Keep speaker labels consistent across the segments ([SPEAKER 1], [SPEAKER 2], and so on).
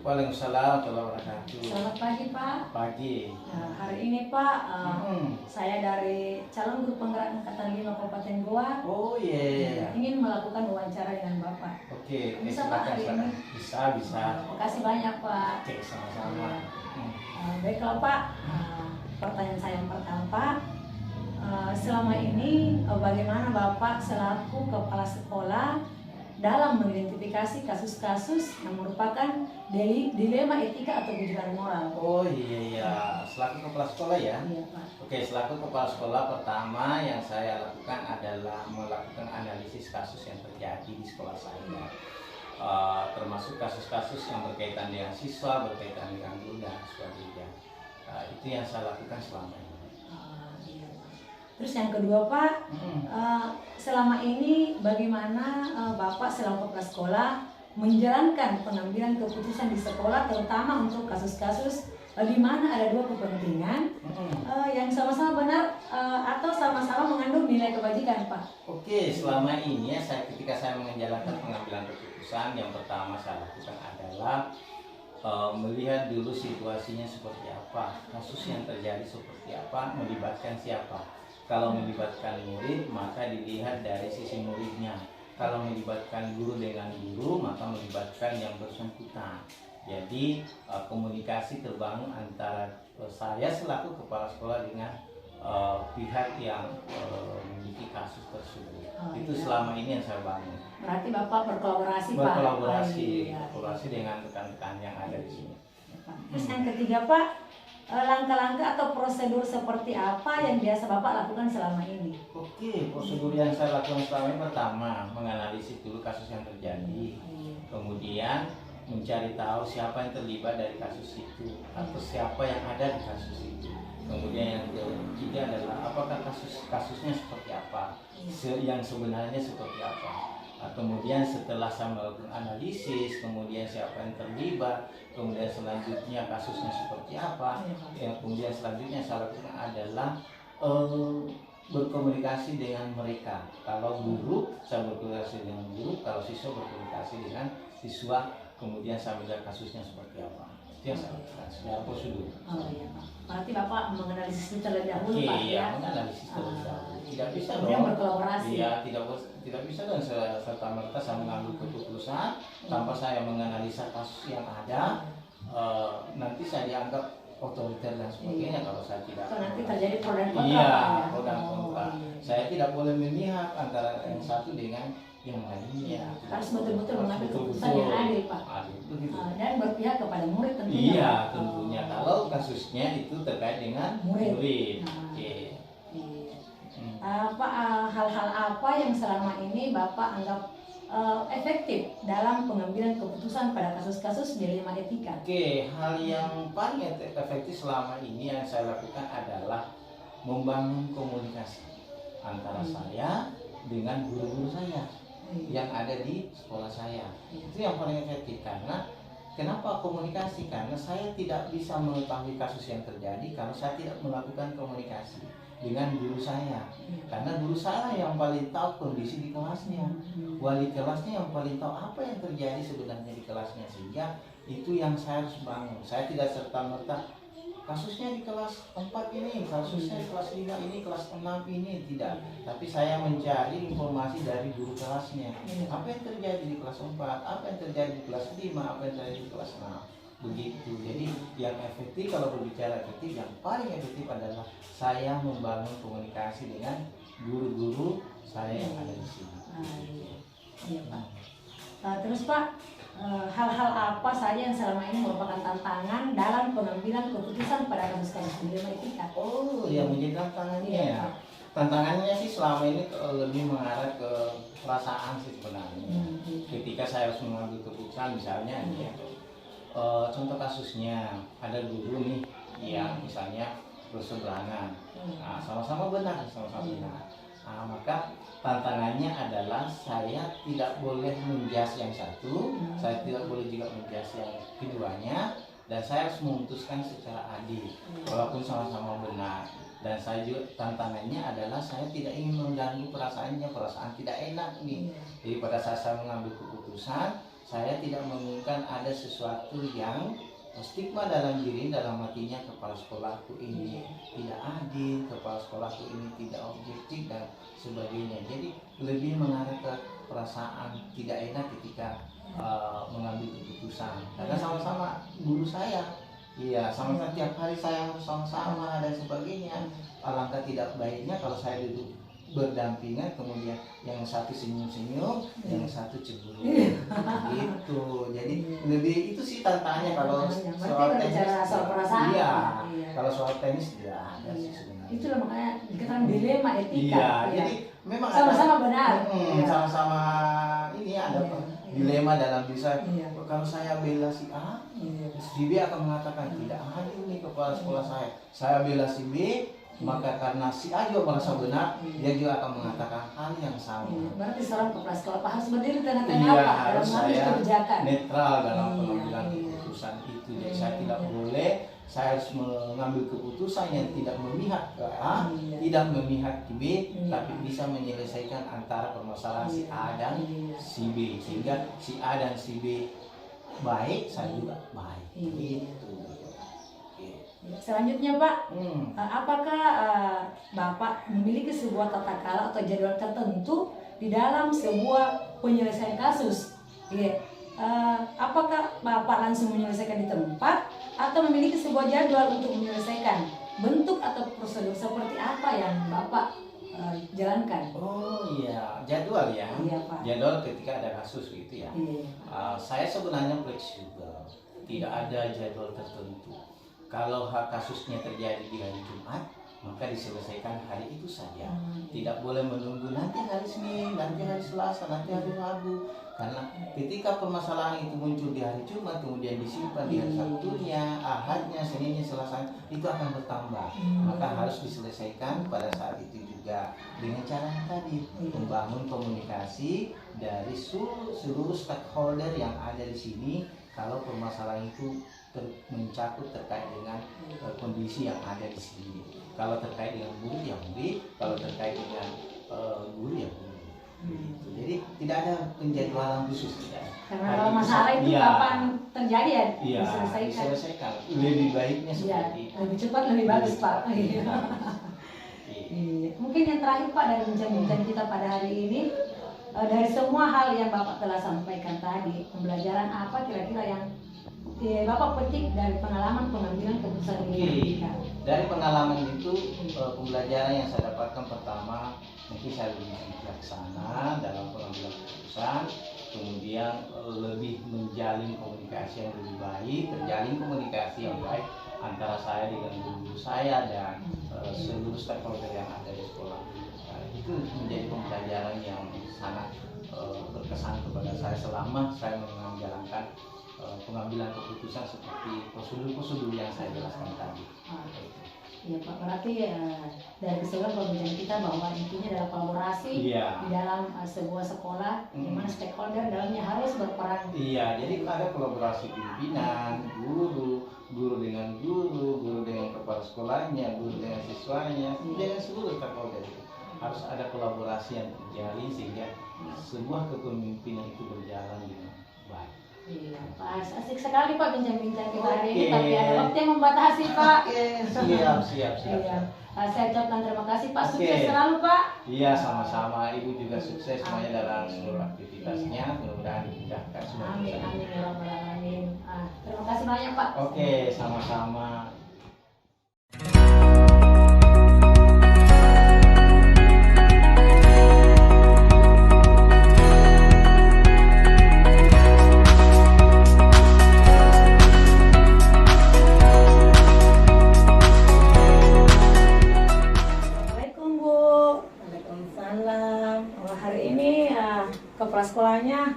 [SPEAKER 1] Waalaikumsalam warahmatullahi wabarakatuh.
[SPEAKER 2] Selamat pagi Pak.
[SPEAKER 1] Pagi.
[SPEAKER 2] Nah, hari ini Pak, saya dari calon guru penggerak angkatan 5 Kabupaten Goa.
[SPEAKER 1] Oh iya.
[SPEAKER 2] Ingin melakukan wawancara dengan Bapak.
[SPEAKER 1] Oke,
[SPEAKER 2] Bisa Pak hari ini?
[SPEAKER 1] Bisa.
[SPEAKER 2] Terima kasih banyak Pak.
[SPEAKER 1] Oke, sama-sama.
[SPEAKER 2] Baiklah Pak, pertanyaan saya yang pertama Pak, selama ini bagaimana Bapak selaku kepala sekolah dalam mengidentifikasi kasus-kasus yang merupakan dilema etika atau kejujuran moral?
[SPEAKER 1] Oh iya, selaku kepala sekolah ya?
[SPEAKER 2] Iya Pak.
[SPEAKER 1] Oke, selaku kepala sekolah pertama yang saya lakukan adalah melakukan analisis kasus yang terjadi di sekolah saya. Termasuk kasus-kasus yang berkaitan dengan siswa, berkaitan dengan guru dan sebagainya. Itu yang saya lakukan selama ini.
[SPEAKER 2] Iya. Terus yang kedua Pak, selama ini bagaimana Bapak selaku kepala sekolah menjalankan pengambilan keputusan di sekolah, terutama untuk kasus-kasus di mana ada dua kepentingan yang sama-sama benar atau sama-sama mengandung nilai kebajikan Pak?
[SPEAKER 1] Oke, selama ini ya ketika saya menjalankan pengambilan keputusan, yang pertama saya lakukan adalah melihat dulu situasinya seperti apa, kasus yang terjadi seperti apa, melibatkan siapa. Kalau melibatkan murid, maka dilihat dari sisi muridnya. Kalau melibatkan guru dengan guru, maka melibatkan yang bersangkutan. Jadi komunikasi terbangun antara saya selaku kepala sekolah dengan pihak yang memiliki kasus tersebut. Itu
[SPEAKER 2] iya.
[SPEAKER 1] Selama ini yang saya bangun.
[SPEAKER 2] Berarti Bapak berkolaborasi Pak?
[SPEAKER 1] Berkolaborasi dengan rekan-rekan yang ada di sini.
[SPEAKER 2] Terus yang ketiga Pak, langkah-langkah atau prosedur seperti apa yang biasa Bapak lakukan selama ini?
[SPEAKER 1] Oke, prosedur yang saya lakukan selama ini pertama menganalisis dulu kasus yang terjadi, kemudian mencari tahu siapa yang terlibat dari kasus itu atau siapa yang ada di kasus itu. Kemudian yang ketiga adalah apakah kasusnya seperti apa, yang sebenarnya seperti apa. Kemudian setelah saya melakukan analisis, kemudian siapa yang terlibat, kemudian selanjutnya kasusnya seperti apa, kemudian selanjutnya saya lakukan adalah berkomunikasi dengan mereka. Kalau guru, saya berkomunikasi dengan guru. Kalau siswa, berkomunikasi dengan siswa. Kemudian saya melihat kasusnya seperti apa. Itu yang saya lakukan secara prosedur.
[SPEAKER 2] Oh iya Pak. Berarti Bapak menganalisis terlebih dahulu Pak
[SPEAKER 1] Iya,
[SPEAKER 2] ya?
[SPEAKER 1] menganalisis terlebih dahulu. Tidak bisa
[SPEAKER 2] kemudian
[SPEAKER 1] dong.
[SPEAKER 2] berkolaborasi.
[SPEAKER 1] Iya, tidak bisa dong serta-merta saya mengambil keputusan tanpa saya menganalisa kasus yang ada. Nanti saya dianggap otoriter dan sebagainya kalau saya tidak.
[SPEAKER 2] So, nanti terjadi pro dan kontra.
[SPEAKER 1] Iya,
[SPEAKER 2] Pak, ya?
[SPEAKER 1] pro dan kontra. Saya tidak boleh memihak antara yang satu dengan yang lainnya.
[SPEAKER 2] Harus betul-betul mengambil keputusan yang adil Pak. Dan berpihak kepada murid tentunya.
[SPEAKER 1] Iya, tentunya kalau kasusnya itu terkait dengan murid.
[SPEAKER 2] Oke. Hal-hal apa yang selama ini Bapak anggap efektif dalam pengambilan keputusan pada kasus-kasus dilema etika?
[SPEAKER 1] Oke, hal yang paling efektif selama ini yang saya lakukan adalah membangun komunikasi antara saya dengan guru-guru saya yang ada di sekolah saya. Itu yang paling efektif. Karena kenapa komunikasi? Karena saya tidak bisa mengetahui kasus yang terjadi kalau saya tidak melakukan komunikasi dengan guru saya. Karena guru saya yang paling tahu kondisi di kelasnya, wali kelasnya yang paling tahu apa yang terjadi sebenarnya di kelasnya. Sehingga itu yang saya harus bangun. Saya tidak serta-merta kasusnya di kelas 4 ini, kasusnya di kelas 5 ini, kelas 6 ini, tidak. Tapi saya mencari informasi dari guru kelasnya. Apa yang terjadi di kelas 4, apa yang terjadi di kelas 5, apa yang terjadi di kelas 6. Begitu. Jadi yang efektif, kalau berbicara efektif, yang paling efektif adalah saya membangun komunikasi dengan guru-guru saya yang ada di sini.
[SPEAKER 2] Iya Pak. Terus Pak, hal-hal apa saja yang selama ini merupakan tantangan dalam pengambilan keputusan pada kasus-kasus dilema etika?
[SPEAKER 1] Oh, yang menjadi tantangannya ya. Tantangannya sih selama ini lebih mengarah ke perasaan sih sebenarnya. Ketika saya harus mengambil keputusan, misalnya contoh kasusnya ada guru nih yang misalnya berseberangan, sama-sama benar, maka tantangannya adalah saya tidak boleh menjas yang satu, saya tidak boleh juga menjas yang keduanya, dan saya harus memutuskan secara adil walaupun sama-sama benar. Dan saya juga tantangannya adalah saya tidak ingin mengganggu perasaannya, perasaan tidak enak nih. Jadi pada saat saya mengambil keputusan, saya tidak menginginkan ada sesuatu yang stigma dalam diri, dalam hatinya kepala sekolahku ini tidak adil, kepala sekolahku ini tidak objektif dan sebagainya. Jadi lebih mengarah ke perasaan tidak enak ketika mengambil keputusan, karena sama-sama guru saya. Iya, sama-sama tiap hari saya harus sama-sama dan sebagainya. Alangkah tidak baiknya kalau saya duduk berdampingan, kemudian yang satu senyum-senyum, yang satu cemburu, gitu. Jadi lebih itu sih tantangannya kalau soal tenis.
[SPEAKER 2] Soal perasaan.
[SPEAKER 1] Iya, kalau soal tenis tidak ada sih sebenarnya.
[SPEAKER 2] Itulah makanya dikatakan dilema etika.
[SPEAKER 1] Iya, jadi memang
[SPEAKER 2] sama-sama benar.
[SPEAKER 1] Sama-sama ini ada dilema dalam bisa. Kalau saya bela si A, si B akan mengatakan tidak adil nih kepala sekolah saya. Saya bela si B, maka karena si A juga merasa benar, dia juga akan mengatakan hal yang sama.
[SPEAKER 2] Berarti seorang kepala sekolah harus berdiri tengah-tengah Pak dalam mengambil kebijakan.
[SPEAKER 1] Netral dalam pengambilan keputusan itu. Jadi saya tidak boleh, saya harus mengambil keputusan yang tidak memihak ke A, tidak memihak ke B, tapi bisa menyelesaikan antara permasalahan si A dan si B, sehingga si A dan si B baik, saya juga baik. Gitu.
[SPEAKER 2] Selanjutnya Pak, apakah Bapak memiliki sebuah tata cara atau jadwal tertentu di dalam sebuah penyelesaian kasus? Apakah Bapak langsung menyelesaikan di tempat atau memiliki sebuah jadwal untuk menyelesaikan? Bentuk atau prosedur seperti apa yang Bapak jalankan?
[SPEAKER 1] Oh iya, jadwal ya.
[SPEAKER 2] Iya, Pak.
[SPEAKER 1] Jadwal ketika ada kasus gitu ya. Saya sebenarnya fleksibel, tidak ada jadwal tertentu. Kalau kasusnya terjadi di hari Jumat, maka diselesaikan hari itu saja. Tidak boleh menunggu nanti hari Senin, nanti hari Selasa, nanti hari Rabu. Karena ketika permasalahan itu muncul di hari Jumat, kemudian disimpan di hari Sabtunya, Ahadnya, Seninnya, Selasanya, itu akan bertambah. Maka harus diselesaikan pada saat itu juga dengan cara yang tadi, membangun komunikasi dari seluruh stakeholder yang ada di sini. Kalau permasalahan itu mencakup terkait dengan kondisi yang ada di sini. Kalau terkait dengan murid ya murid, kalau terkait dengan guru ya guru. Gitu. Jadi tidak ada penjadwalan khusus tidak.
[SPEAKER 2] Karena kalau masalah itu kapan terjadi ya
[SPEAKER 1] diselesaikan. Lebih baiknya seperti itu.
[SPEAKER 2] Lebih cepat lebih bagus Pak. Mungkin yang terakhir Pak dari bincang-bincang kita pada hari ini, dari semua hal yang Bapak telah sampaikan tadi, pembelajaran apa kira-kira yang Bapak petik dari pengalaman pengambilan keputusan ini?
[SPEAKER 1] Dari pengalaman itu, pembelajaran yang saya dapatkan pertama, mungkin saya lebih bijaksana dalam pengambilan keputusan, kemudian lebih menjalin komunikasi yang lebih baik, terjalin komunikasi yang baik antara saya dengan guru saya dan seluruh stakeholder yang ada di sekolah. Itu menjadi pembelajaran yang sangat berkesan kepada saya selama saya menjalankan pengambilan keputusan seperti prosedur-prosedur yang saya jelaskan tadi.
[SPEAKER 2] Ya Pak, berarti dari keseluruhan perbincangan kita bahwa intinya adalah kolaborasi di dalam sebuah sekolah, di mana stakeholder dalamnya harus berperan. Iya,
[SPEAKER 1] jadi ada kolaborasi pimpinan, guru dengan guru dengan kepala sekolahnya, guru dengan siswanya, dengan seluruh stakeholder. Harus ada kolaborasi yang terjalin sehingga sebuah kepemimpinan itu berjalan dengan baik.
[SPEAKER 2] Iya, Pak, asik sekali Pak bincang-bincang kita hari ini, tapi ada waktu yang membatasi Pak.
[SPEAKER 1] Siap.
[SPEAKER 2] Iya. Saya ucapkan terima kasih Pak, sukses selalu Pak.
[SPEAKER 1] Iya, sama-sama. Ibu juga sukses semuanya dalam seluruh aktivitasnya. Mudah-mudahan dimudahkan semua.
[SPEAKER 2] Amin ya rabbal alamin. Terima kasih banyak Pak.
[SPEAKER 1] Oke, sama-sama.
[SPEAKER 2] Kepala sekolahnya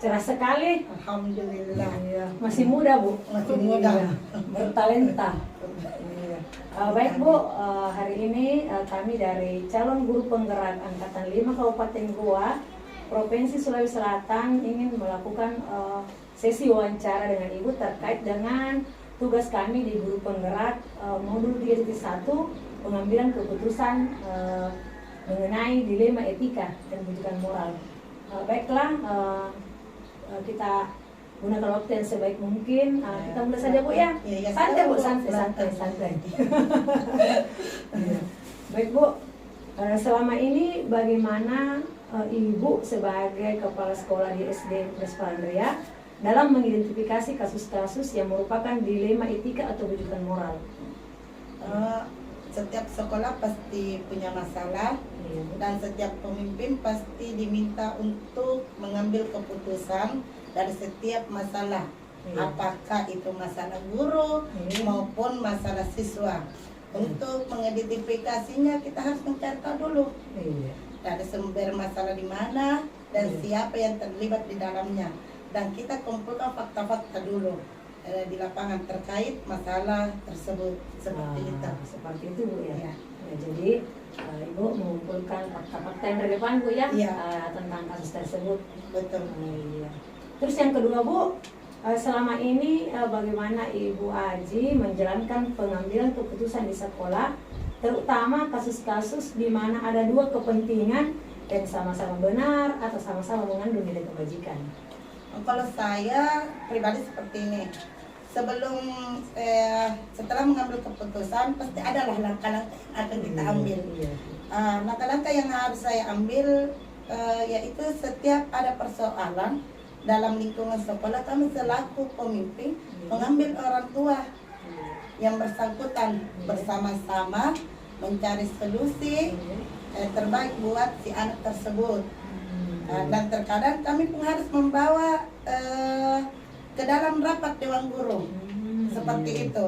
[SPEAKER 2] cerah sekali.
[SPEAKER 3] Alhamdulillah.
[SPEAKER 2] Ya. Masih muda Bu.
[SPEAKER 3] Masih muda.
[SPEAKER 2] Bertalenta. Baik Bu, hari ini kami dari calon guru penggerak Angkatan 5 Kabupaten Goa, Provinsi Sulawesi Selatan ingin melakukan sesi wawancara dengan Ibu terkait dengan tugas kami di guru penggerak modul 3.1 pengambilan keputusan mengenai dilema etika dan pendidikan moral. Baiklah, kita gunakan waktu yang sebaik mungkin. Kita mulai saja Bu ya.
[SPEAKER 3] Iya,
[SPEAKER 2] Santai Bu, santai. Baik Bu, selama ini bagaimana Ibu sebagai kepala sekolah di SD Prasepalandria dalam mengidentifikasi kasus-kasus yang merupakan dilema etika atau rujukan moral?
[SPEAKER 3] Setiap sekolah pasti punya masalah, dan setiap pemimpin pasti diminta untuk mengambil keputusan dari setiap masalah, apakah itu masalah guru maupun masalah siswa. Untuk mengidentifikasinya kita harus mencari tahu dulu dari sumber masalah di mana dan siapa yang terlibat di dalamnya, dan kita kumpulkan fakta-fakta dulu di lapangan terkait masalah tersebut, seperti itu.
[SPEAKER 2] Seperti itu Bu ya. Jadi Ibu mengumpulkan fakta-fakta yang relevan Bu ya, tentang kasus tersebut.
[SPEAKER 3] Betul.
[SPEAKER 2] Terus yang kedua Bu, selama ini bagaimana Ibu Aji menjalankan pengambilan keputusan di sekolah, terutama kasus-kasus di mana ada dua kepentingan yang sama-sama benar atau sama-sama mengandung nilai kebajikan?
[SPEAKER 3] Kalau saya pribadi seperti ini, setelah mengambil keputusan pasti adalah langkah-langkah yang akan kita ambil. Langkah-langkah yang harus saya ambil yaitu setiap ada persoalan dalam lingkungan sekolah, kami selaku pemimpin mengambil orang tua yang bersangkutan bersama-sama mencari solusi terbaik buat si anak tersebut. Dan terkadang kami pun harus membawa ke dalam rapat dewan guru, seperti itu.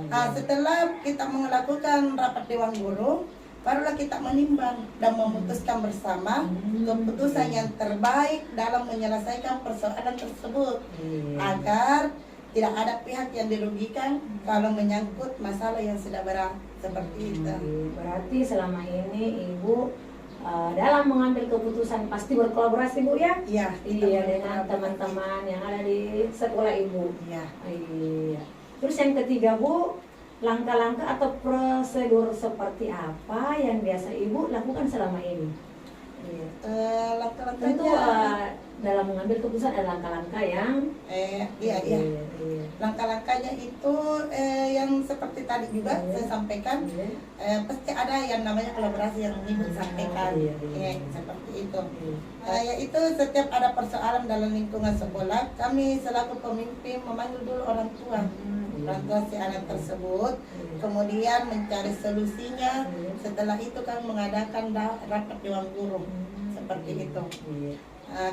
[SPEAKER 3] Setelah kita melakukan rapat dewan guru, barulah kita menimbang dan memutuskan bersama keputusan yang terbaik dalam menyelesaikan persoalan tersebut, agar tidak ada pihak yang dirugikan kalau menyangkut masalah yang sudah berat, seperti itu.
[SPEAKER 2] Berarti selama ini Ibu dalam mengambil keputusan pasti berkolaborasi Bu ya? Iya, dengan teman-teman yang ada di sekolah Ibu. Iya. Terus yang ketiga Bu, langkah-langkah atau prosedur seperti apa yang biasa Ibu lakukan selama ini? Tentu dalam mengambil keputusan ada langkah-langkah yang
[SPEAKER 3] langkah-langkahnya itu yang seperti tadi juga saya sampaikan, pasti ada yang namanya kolaborasi yang Ibu sampaikan, seperti itu. Yaitu setiap ada persoalan dalam lingkungan sekolah, kami selaku pemimpin memanggil dulu orang tua si anak tersebut, kemudian mencari solusinya. Setelah itu kami mengadakan rapat dewan guru, seperti itu.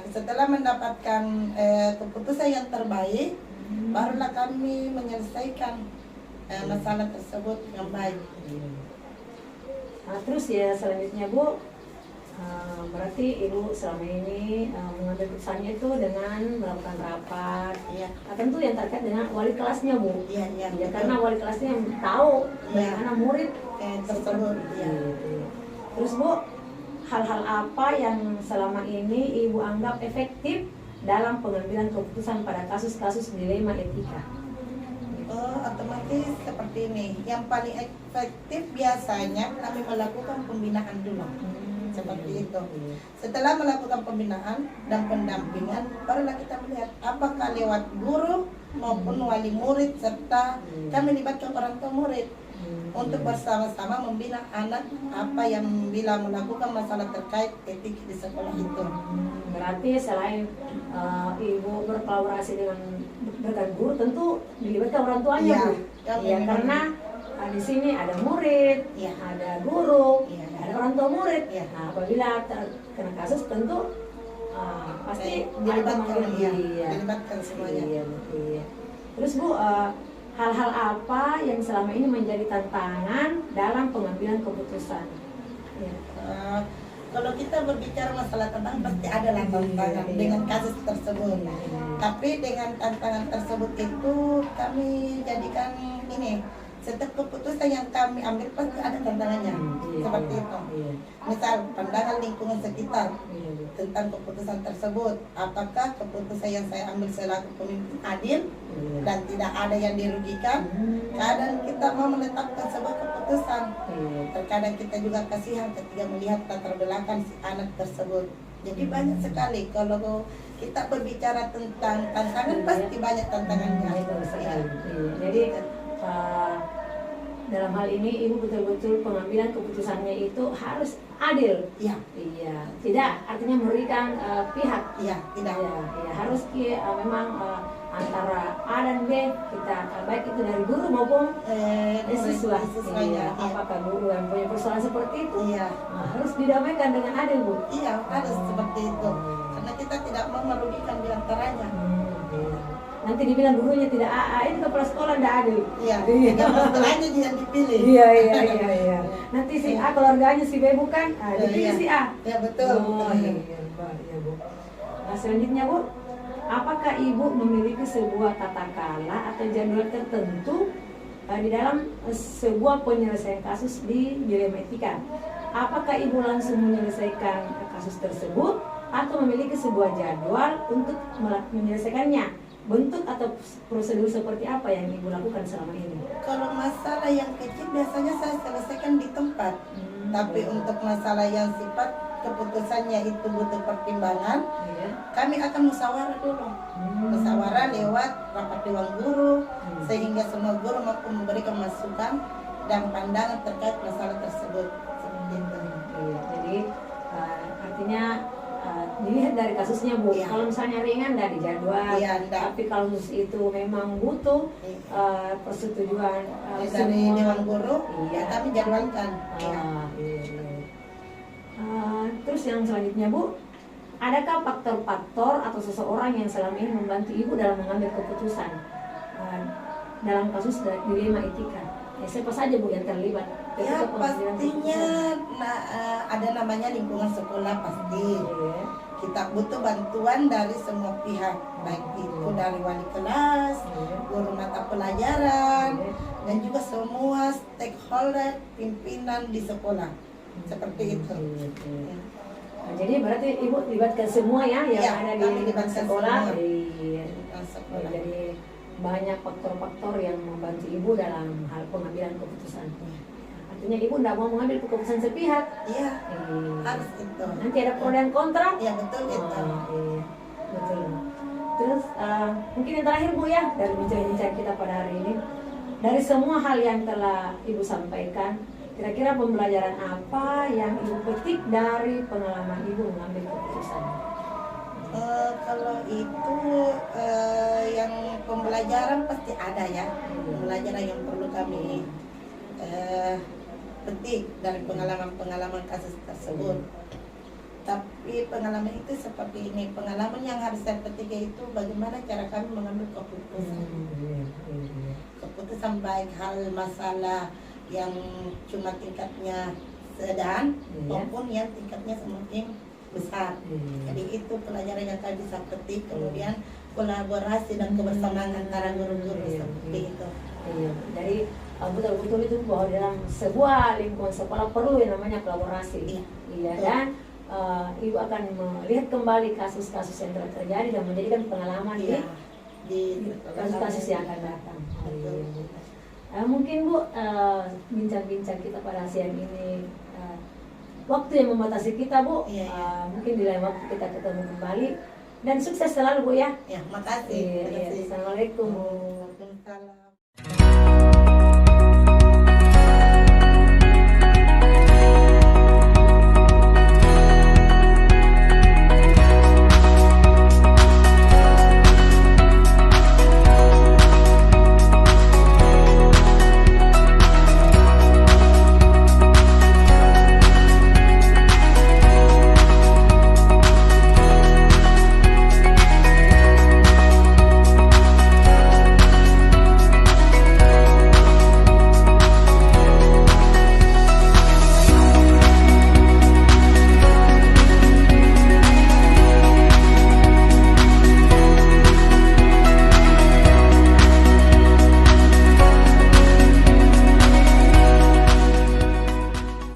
[SPEAKER 3] Setelah mendapatkan keputusan yang terbaik, barulah kami menyelesaikan masalah tersebut dengan baik.
[SPEAKER 2] Terus ya selanjutnya Bu, berarti Ibu selama ini mengambil keputusannya itu dengan melakukan rapat, tentu yang terkait dengan wali kelasnya Bu. Karena wali kelasnya yang tahu bagaimana murid tersebut. Terus Bu, hal-hal apa yang selama ini Ibu anggap efektif dalam pengambilan keputusan pada kasus-kasus dilema etika?
[SPEAKER 3] Otomatis seperti ini. Yang paling efektif biasanya kami melakukan pembinaan dulu, seperti itu. Setelah melakukan pembinaan dan pendampingan, barulah kita melihat apakah lewat guru maupun wali murid serta kami libatkan orang tua murid untuk bersama-sama membina anak apa yang bila melakukan masalah terkait etika di sekolah itu.
[SPEAKER 2] Berarti selain Ibu berkolaborasi dengan guru, tentu dilibatkan orang tuanya Bu. Karena di sini ada murid, ada guru, ada orang tua murid. Nah, apabila terkena kasus tentu pasti
[SPEAKER 3] dilibatkan semuanya.
[SPEAKER 2] Terus Bu, hal-hal apa yang selama ini menjadi tantangan dalam pengambilan keputusan?
[SPEAKER 3] Kalau kita berbicara masalah tantangan, pasti ada lah tantangan dengan kasus tersebut. Tapi dengan tantangan tersebut itu kami jadikan ini, setiap keputusan yang kami ambil pasti ada tantangannya, seperti itu. Misal pandangan lingkungan sekitar tentang keputusan tersebut, apakah keputusan yang saya ambil selaku pemimpin adil dan tidak ada yang dirugikan. Kadang kita mau menetapkan sebuah keputusan, terkadang kita juga kasihan ketika melihat latar belakang si anak tersebut. Jadi banyak sekali kalau kita berbicara tentang tantangan, pasti banyak tantangannya.
[SPEAKER 2] Betul sekali.
[SPEAKER 3] Iya.
[SPEAKER 2] Iya. Jadi dalam hal ini ibu betul-betul pengambilan keputusannya itu harus adil.
[SPEAKER 3] Iya.
[SPEAKER 2] Iya. Tidak artinya merugikan pihak.
[SPEAKER 3] Iya, tidak.
[SPEAKER 2] Iya, iya. Harus memang antara A dan B kita baik itu dari guru maupun siswa.
[SPEAKER 3] siswanya.
[SPEAKER 2] Iya. Apakah guru yang punya persoalan seperti itu?
[SPEAKER 3] Iya.
[SPEAKER 2] Nah, harus didamaikan dengan adil, Bu.
[SPEAKER 3] Iya, harus seperti itu. Karena kita tidak mau merugikan di antaranya.
[SPEAKER 2] Iya. Nanti dibilang gurunya tidak itu kepala sekolah tidak adil.
[SPEAKER 3] Iya, setelahnya yang dipilih.
[SPEAKER 2] Iya. Nanti si A keluarganya si B bukan, dipilih si A.
[SPEAKER 3] Ya betul.
[SPEAKER 2] Oh iya, Mbak. Iya, Bu. Nah, selanjutnya, Bu, apakah Ibu memiliki sebuah tata kala atau jadwal tertentu di dalam sebuah penyelesaian kasus di dilema etika? Apakah Ibu langsung menyelesaikan kasus tersebut atau memiliki sebuah jadwal untuk menyelesaikannya? Bentuk atau prosedur seperti apa yang Ibu lakukan selama ini?
[SPEAKER 3] Kalau masalah yang kecil biasanya saya selesaikan di tempat. Tapi untuk masalah yang sifat keputusannya itu butuh pertimbangan, kami akan musyawarah dulu. Musyawarah lewat rapat dewan guru, sehingga semua guru mampu memberikan masukan dan pandangan terkait masalah tersebut. Seperti itu.
[SPEAKER 2] Jadi artinya dilihat dari kasusnya, Bu.
[SPEAKER 3] Iya.
[SPEAKER 2] Kalau misalnya ringan dari jadwal,
[SPEAKER 3] Iya,
[SPEAKER 2] tapi kalau kasus itu memang butuh persetujuan
[SPEAKER 3] Dari
[SPEAKER 2] semua
[SPEAKER 3] dewan guru,
[SPEAKER 2] Iya.
[SPEAKER 3] ya kami jadwalkan. Iya.
[SPEAKER 2] Terus yang selanjutnya, Bu, adakah faktor-faktor atau seseorang yang selama ini membantu Ibu dalam mengambil keputusan dalam kasus dilema etika? Siapa saja, Bu, yang terlibat?
[SPEAKER 3] Ya
[SPEAKER 2] ketika pengambilan
[SPEAKER 3] pastinya
[SPEAKER 2] keputusan?
[SPEAKER 3] ada namanya lingkungan sekolah pasti.
[SPEAKER 2] Iya.
[SPEAKER 3] Kita butuh bantuan dari semua pihak, baik itu dari wali kelas, guru mata pelajaran, dan juga semua stakeholder pimpinan di sekolah. Seperti itu.
[SPEAKER 2] Nah, jadi berarti Ibu libatkan semua ya yang
[SPEAKER 3] Iya,
[SPEAKER 2] ada
[SPEAKER 3] kami
[SPEAKER 2] di
[SPEAKER 3] libatkan
[SPEAKER 2] sekolah.
[SPEAKER 3] semua.
[SPEAKER 2] Iya.
[SPEAKER 3] Sekolah.
[SPEAKER 2] Jadi banyak faktor-faktor yang membantu Ibu dalam hal pengambilan keputusan. Artinya Ibu tidak mau mengambil keputusan sepihak.
[SPEAKER 3] Iya, harus itu.
[SPEAKER 2] Nanti ada pro dan kontra.
[SPEAKER 3] Ya betul itu.
[SPEAKER 2] Iya, betul. Terus mungkin yang terakhir, Bu, ya, dari bincang-bincang kita pada hari ini, dari semua hal yang telah Ibu sampaikan, kira-kira pembelajaran apa yang Ibu petik dari pengalaman Ibu mengambil keputusan?
[SPEAKER 3] Kalau itu yang pembelajaran pasti ada ya, pembelajaran yang perlu kami petik dari pengalaman-pengalaman kasus tersebut. Tapi pengalaman itu seperti ini, pengalaman yang harus saya petik yaitu bagaimana cara kami mengambil keputusan. Keputusan baik hal masalah yang cuma tingkatnya sedang maupun yang tingkatnya semakin besar. Jadi itu pelajaran yang kami bisa petik. Kemudian kolaborasi dan kebersamaan antara guru-guru seperti itu.
[SPEAKER 2] Iya. Jadi betul-betul itu bahwa dalam sebuah lingkungan sekolah perlu yang namanya kolaborasi. Iya. Dan Ibu akan melihat kembali kasus-kasus yang telah terjadi dan menjadikan pengalaman di kasus-kasus yang akan datang. Mungkin, Bu, bincang-bincang kita pada siang ini waktu yang membatasi kita, Bu. Mungkin di lain waktu kita ketemu kembali dan sukses selalu, Bu, ya.
[SPEAKER 3] Ya, makasih.
[SPEAKER 2] Assalamualaikum.